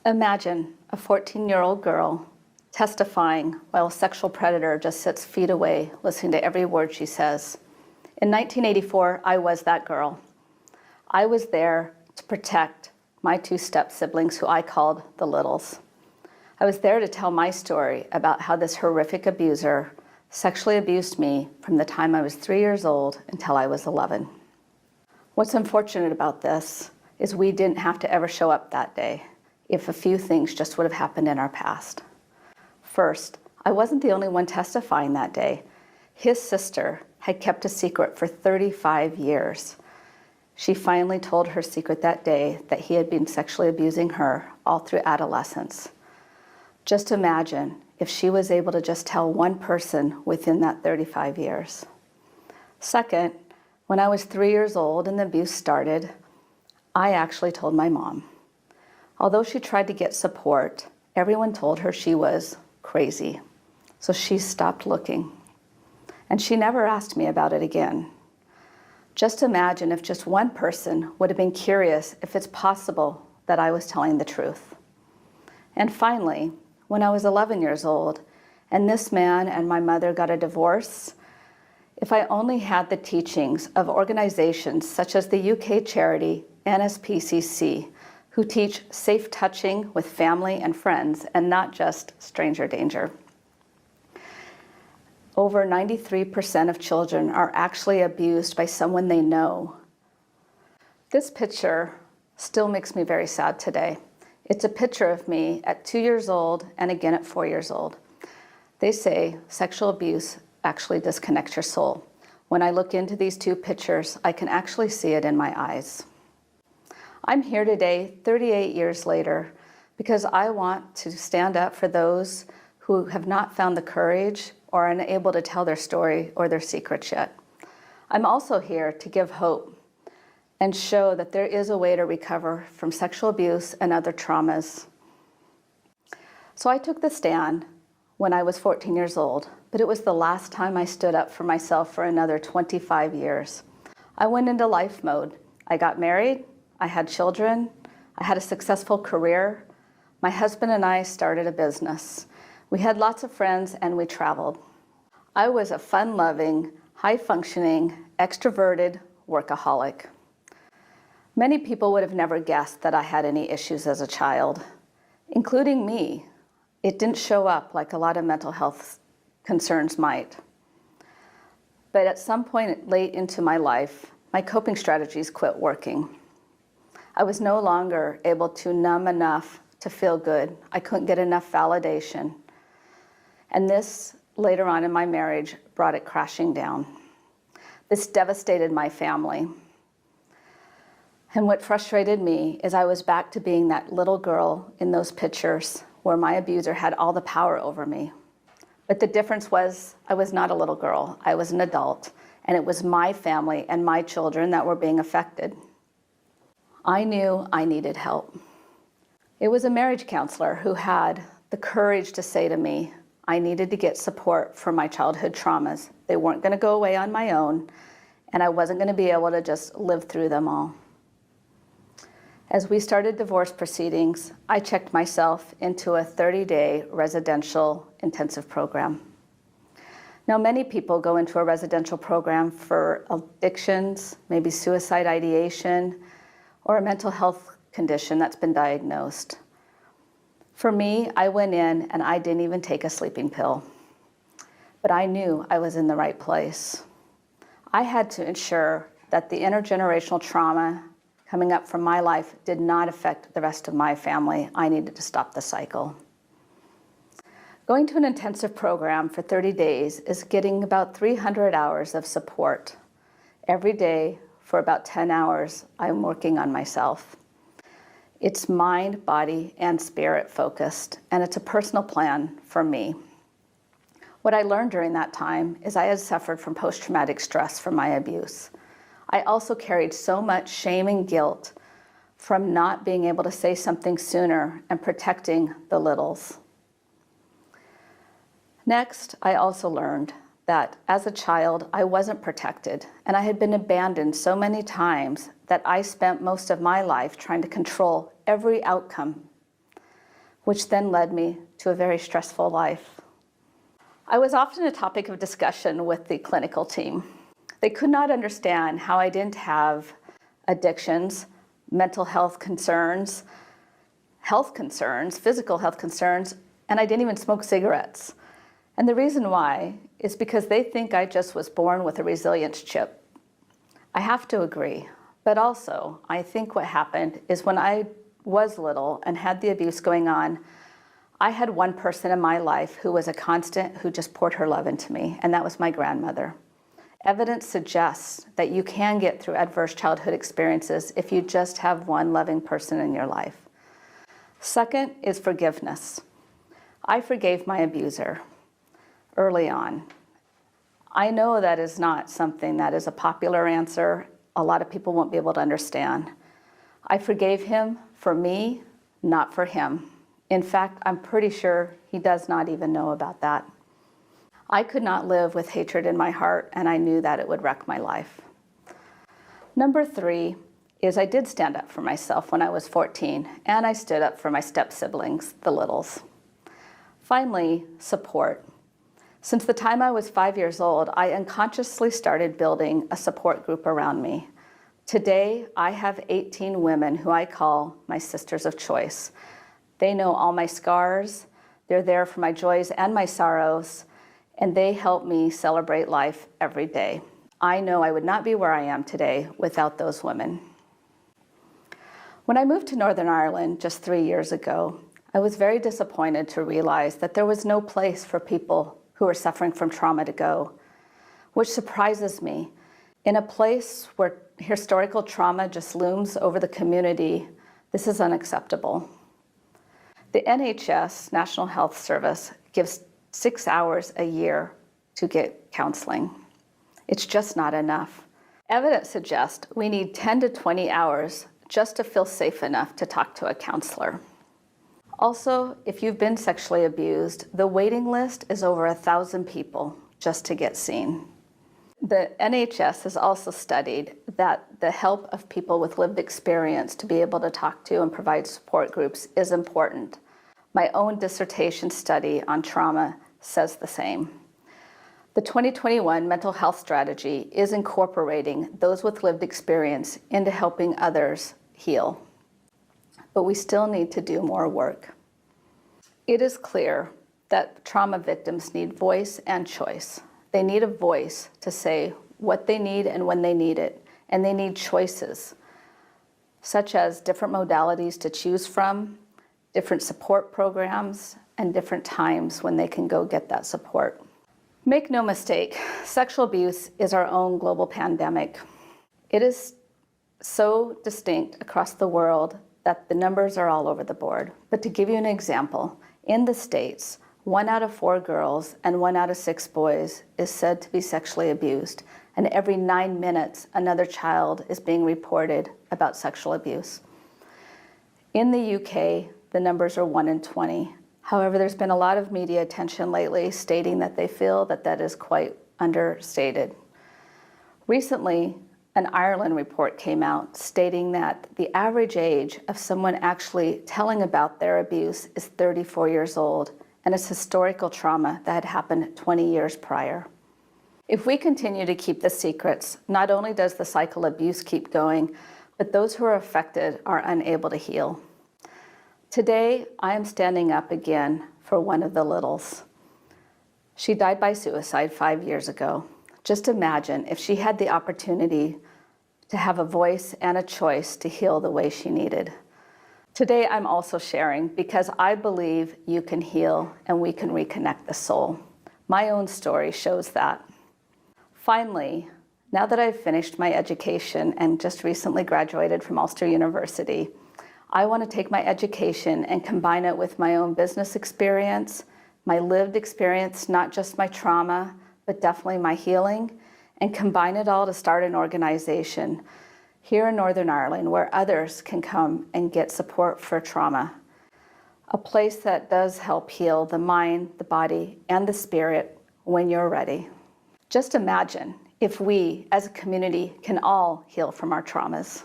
Imagine a 14-year-old girl testifying while a sexual predator just sits feet away, listening to every word she says. In 1984, I was that girl. I was there to protect my two step-siblings, who I called the Littles. I was there to tell my story about how this horrific abuser sexually abused me from the time I was 3 years old until I was 11. What's unfortunate about this is we didn't have to ever show up that day if a few things just would have happened in our past. First, I wasn't the only one testifying that day. His sister had kept a secret for 35 years. She finally told her secret that day that he had been sexually abusing her all through adolescence. Just imagine if she was able to just tell one person within that 35 years. Second, when I was 3 years old and the abuse started, I actually told my mom. Although she tried to get support, everyone told her she was crazy. So she stopped looking. And she never asked me about it again. Just imagine if just one person would have been curious if it's possible that I was telling the truth. And finally, when I was 11 years old, and this man and my mother got a divorce, if I only had the teachings of organizations such as the UK charity NSPCC, who teach safe touching with family and friends and not just stranger danger. Over 93% of children are actually abused by someone they know. This picture still makes me very sad today. It's a picture of me at 2 years old and again at 4 years old. They say sexual abuse actually disconnects your soul. When I look into these two pictures, I can actually see it in my eyes. I'm here today, 38 years later, because I want to stand up for those who have not found the courage or are unable to tell their story or their secrets yet. I'm also here to give hope and show that there is a way to recover from sexual abuse and other traumas. So I took the stand when I was 14 years old, but it was the last time I stood up for myself for another 25 years. I went into life mode. I got married, I had children, I had a successful career. My husband and I started a business. We had lots of friends and we traveled. I was a fun-loving, high-functioning, extroverted workaholic. Many people would have never guessed that I had any issues as a child, including me. It didn't show up like a lot of mental health concerns might. But at some point late into my life, my coping strategies quit working. I was no longer able to numb enough to feel good. I couldn't get enough validation. And this, later on in my marriage, brought it crashing down. This devastated my family. And what frustrated me is I was back to being that little girl in those pictures where my abuser had all the power over me. But the difference was I was not a little girl, I was an adult, and it was my family and my children that were being affected. I knew I needed help. It was a marriage counselor who had the courage to say to me, I needed to get support for my childhood traumas. They weren't going to go away on my own, and I wasn't going to be able to just live through them all. As we started divorce proceedings, I checked myself into a 30-day residential intensive program. Now, many people go into a residential program for addictions, maybe suicide ideation, or a mental health condition that's been diagnosed. For me, I went in and I didn't even take a sleeping pill, but I knew I was in the right place. I had to ensure that the intergenerational trauma coming up from my life did not affect the rest of my family. I needed to stop the cycle. Going to an intensive program for 30 days is getting about 300 hours of support. Every day for about 10 hours, I'm working on myself. It's mind, body, and spirit focused, and it's a personal plan for me. What I learned during that time is I had suffered from post-traumatic stress from my abuse. I also carried so much shame and guilt from not being able to say something sooner and protecting the Littles. Next, I also learned that as a child, I wasn't protected, and I had been abandoned so many times that I spent most of my life trying to control every outcome. which then led me to a very stressful life. I was often a topic of discussion with the clinical team. They could not understand how I didn't have addictions, mental health concerns, physical health concerns, and I didn't even smoke cigarettes. And the reason why is because they think I just was born with a resilience chip. I have to agree, but also I think what happened is when I was little and had the abuse going on, I had one person in my life who was a constant, who just poured her love into me, and that was my grandmother. Evidence suggests that you can get through adverse childhood experiences if you just have one loving person in your life. Second is forgiveness. I forgave my abuser early on. I know that is not something that is a popular answer. A lot of people won't be able to understand. I forgave him for me, not for him. In fact, I'm pretty sure he does not even know about that. I could not live with hatred in my heart, and I knew that it would wreck my life. Number 3 is I did stand up for myself when I was 14, and I stood up for my step-siblings, the littles. Finally, support. Since the time I was 5 years old, I unconsciously started building a support group around me. Today, I have 18 women who I call my sisters of choice. They know all my scars, they're there for my joys and my sorrows, and they help me celebrate life every day. I know I would not be where I am today without those women. When I moved to Northern Ireland just 3 years ago, I was very disappointed to realize that there was no place for people who are suffering from trauma to go, which surprises me. In a place where historical trauma just looms over the community, this is unacceptable. The NHS, National Health Service, gives 6 hours a year to get counseling. It's just not enough. Evidence suggests we need 10 to 20 hours just to feel safe enough to talk to a counselor. Also, if you've been sexually abused, the waiting list is over 1,000 people just to get seen. The NHS has also studied that the help of people with lived experience to be able to talk to and provide support groups is important. My own dissertation study on trauma says the same. The 2021 mental health strategy is incorporating those with lived experience into helping others heal. But we still need to do more work. It is clear that trauma victims need voice and choice. They need a voice to say what they need and when they need it, and they need choices, such as different modalities to choose from, different support programs, and different times when they can go get that support. Make no mistake, sexual abuse is our own global pandemic. It is so distinct across the world that the numbers are all over the board. But to give you an example, in the States, 1 out of 4 girls and 1 out of 6 boys is said to be sexually abused, and every 9 minutes, another child is being reported about sexual abuse. In the UK, the numbers are 1 in 20. However, there's been a lot of media attention lately stating that they feel that that is quite understated. Recently, an Ireland report came out stating that the average age of someone actually telling about their abuse is 34 years old, and it's historical trauma that had happened 20 years prior. If we continue to keep the secrets, not only does the cycle of abuse keep going, but those who are affected are unable to heal. Today, I am standing up again for one of the littles. She died by suicide 5 years ago. Just imagine if she had the opportunity to have a voice and a choice to heal the way she needed. Today, I'm also sharing because I believe you can heal and we can reconnect the soul. My own story shows that. Finally, now that I've finished my education and just recently graduated from Ulster University, I want to take my education and combine it with my own business experience, my lived experience, not just my trauma, but definitely my healing, and combine it all to start an organization here in Northern Ireland where others can come and get support for trauma. A place that does help heal the mind, the body, and the spirit when you're ready. Just imagine if we as a community can all heal from our traumas.